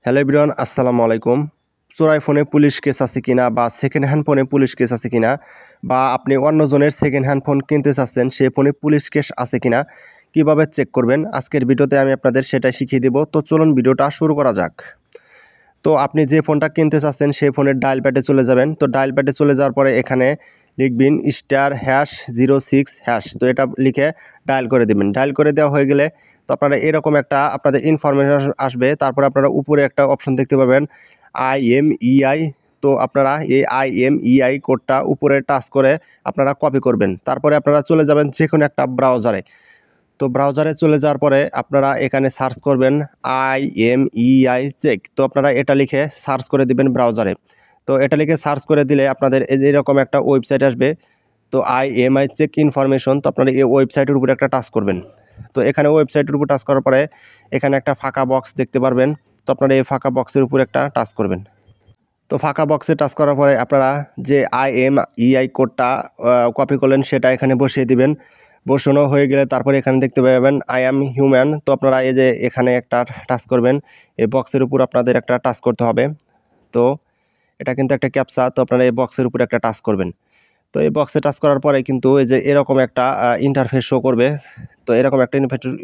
Hello everyone, আসসালামু আলাইকুম। চোরাই ফোনে পুলিশ কেস আছে কিনা বা সেকেন্ড হ্যান্ড ফোনে পুলিশ কেস আছে কিনা বা আপনি অন্যজনের সেকেন্ড হ্যান্ড ফোন কিনতে চাচ্ছেন সেই ফোনে পুলিশ কেস আছে কিনা কিভাবে চেক করবেন আজকের ভিডিওতে আমি আপনাদের সেটাই শিখিয়ে দেব। তো চলুন ভিডিওটা শুরু করা যাক। তো আপনি যে ফোনটা কিনতে চাচ্ছেন সেই ফোনের ডায়াল প্যাডে চলে যাবেন। তো ডায়াল প্যাডে চলে যাওয়ার পরে এখানে লিখবেন *#06#। তো এটা লিখে ডায়াল করে দেবেন। ডায়াল করে দেওয়া হয়ে গেলে তো আপনারা এরকম একটা আপনাদের ইনফরমেশন আসবে। তারপরে আপনারা উপরে একটা অপশন দেখতে পাবেন IMEI। তো আপনারা এই IMEI কোডটা উপরে টাচ করে আপনারা কপি করবেন। তারপরে আপনারা চলে যাবেন যে কোনো একটা ব্রাউজারে। তো ব্রাউজারে চলে যাওয়ার পরে আপনারা এখানে সার্চ করবেন IMEI চেক। তো আপনারা এটা লিখে সার্চ করে দিবেন ব্রাউজারে। তো এটা লিখে সার্চ করে দিলে আপনাদের এই যে এরকম একটা ওয়েবসাইট আসবে। তো IMEI চেক ইনফরমেশন। তো আপনারা এই ওয়েবসাইটের উপরে একটা টাচ করবেন। তো এখানে ওয়েবসাইটের উপর টাচ করার পরে এখানে একটা ফাঁকা বক্স দেখতে পারবেন। তো আপনারা এই ফাঁকা বক্সের উপর একটা টাচ করবেন। তো ফাঁকা বক্সে টাচ করার পরে আপনারা যে IMEI কোডটা কপি করলেন সেটা এখানে বসিয়ে দিবেন। বসানো হয়ে গেলে তারপরে এখানে দেখতে পাবেন আই অ্যাম হিউম্যান। তো আপনারা এই যে এখানে একটা টাচ করবেন। এই বক্সের উপর আপনাদের একটা টাচ করতে হবে। তো এটা কিন্তু একটা ক্যাপচা। তো আপনারা এই বক্সের উপর একটা টাচ করবেন। তো এই বক্সে টাচ করার পরে কিন্তু এই যে এরকম একটা ইন্টারফেস শো করবে। তো এরকম একটা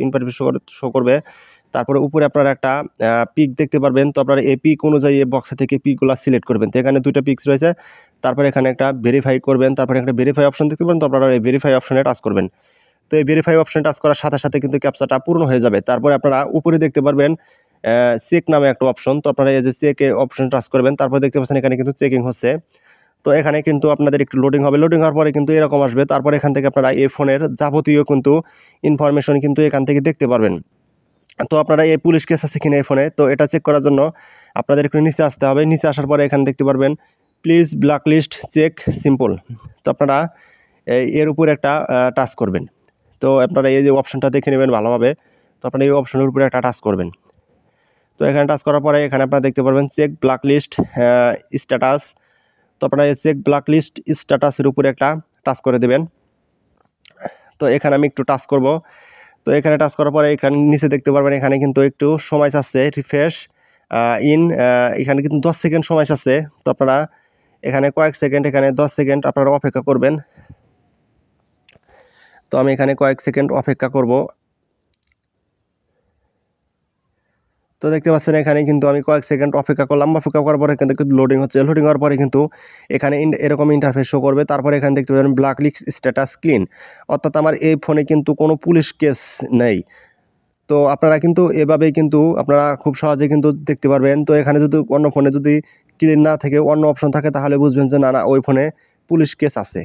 ইন্টারফেস শো করবে। তারপরে উপরে আপনারা একটা পিক দেখতে পারবেন। তো আপনারা এই পিক অনুযায়ী এই বক্সে থেকে পিকগুলো সিলেক্ট করবেন। তো এখানে দুইটা পিক্স রয়েছে। তারপরে এখানে একটা ভেরিফাই করবেন। তারপরে একটা ভেরিফাই অপশন দেখতে পাবেন। তো আপনারা এই ভেরিফাই অপশনে টাচ করবেন। তো এই ভেরিফাই অপশনে টাচ করার সাথে সাথে কিন্তু ক্যাপচাটা পূর্ণ হয়ে যাবে। তারপরে আপনারা উপরে দেখতে পারবেন চেক নামে একটা অপশন। তো আপনারা এই যে চেকের অপশনে টাচ করবেন। তারপরে দেখতে পাচ্ছেন এখানে কিন্তু চেকিং হচ্ছে। তো এখানে কিন্তু আপনাদের একটু লোডিং হবে। লোডিং হওয়ার পরে কিন্তু এরকম আসবে। তারপরে এখান থেকে আপনারা এই ফোনের যাবতীয় কিন্তু ইনফরমেশন কিন্তু এখান থেকে দেখতে পারবেন। তো আপনারা এই পুলিশ কেস আছে কিনা এই ফোনে, তো এটা চেক করার জন্য আপনাদের একটু নিচে আসতে হবে। নিচে আসার পরে এখানে দেখতে পারবেন প্লিজ ব্ল্যাকলিস্ট চেক সিম্পল। তো আপনারা এর উপর একটা টাচ করবেন। তো আপনারা এই যে অপশনটা দেখে নেবেন ভালোভাবে। তো আপনারা এই অপশনের উপরে একটা টাচ করবেন। তো এখানে টাচ করার পরে এখানে আপনারা দেখতে পারবেন চেক ব্ল্যাকলিস্ট স্ট্যাটাস। তো আপনারা এই চেক ব্ল্যাকলিস্ট স্ট্যাটাসের উপরে একটা টাচ করে দেবেন। তো এখানে আমি একটু টাচ করব। তো এখানে টাচ করার পরে এখানে নিচে দেখতে পারবেন এখানে কিন্তু একটু সময় চাচ্ছে রিফ্রেশ এখানে কিন্তু 10 সেকেন্ড সময় চাচ্ছে। তো আপনারা এখানে কয়েক সেকেন্ড এখানে 10 সেকেন্ড আপনারা অপেক্ষা করবেন। তো আমি এখানে কয়েক সেকেন্ড অপেক্ষা করব। তো দেখতে পাচ্ছেন এখানে কিন্তু আমি কয়েক সেকেন্ড অপেক্ষা করলাম। অপেক্ষা করার পরে এখানে কিন্তু লোডিং হচ্ছে। লোডিং হওয়ার পরে কিন্তু এখানে এরকম ইন্টারফেস শো করবে। তারপরে এখানে দেখতে পাবেন ব্ল্যাকলিস্ট স্ট্যাটাস ক্লিন। অর্থাৎ আমার এই ফোনে কিন্তু কোনো পুলিশ কেস নেই। তো আপনারা কিন্তু এভাবেই কিন্তু আপনারা খুব সহজে কিন্তু দেখতে পারবেন। তো এখানে যদি অন্য ফোনে যদি ক্লিন না থেকে অন্য অপশন থাকে তাহলে বুঝবেন যে না ওই ফোনে পুলিশ কেস আছে।